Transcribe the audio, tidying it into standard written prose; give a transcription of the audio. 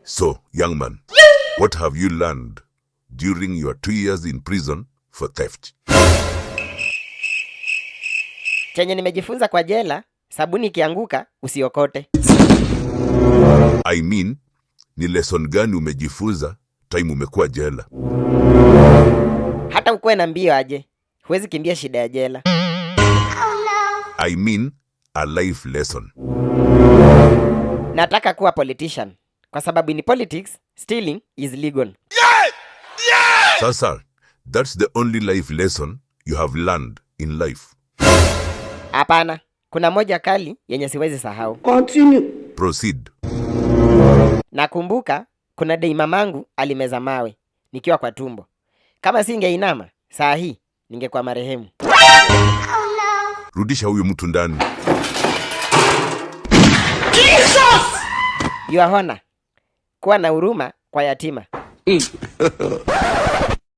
So, young man, what have you learned during your 2 years in prison for theft? Chenye nimejifunza kwa jela, sabuni ikianguka usiokote. I mean, ni lesson gani umejifunza time umekuwa jela? Hata ukuwe na mbio aje, huwezi kimbia shida ya jela. I mean, a life lesson. Nataka kuwa politician, kwa sababu in politics, stealing is legal. Sasa, that's the only life lesson you have learned in life. Hapana, kuna moja kali yenye siwezi sahau. Continue. Proceed. Nakumbuka, kuna dei mamangu alimeza mawe, nikiwa kwa tumbo. Kama singeinama, saa hii, ningekuwa marehemu. Rudisha huyu mtu ndani. Jesus! Your Honor, kuwa na huruma kwa yatima.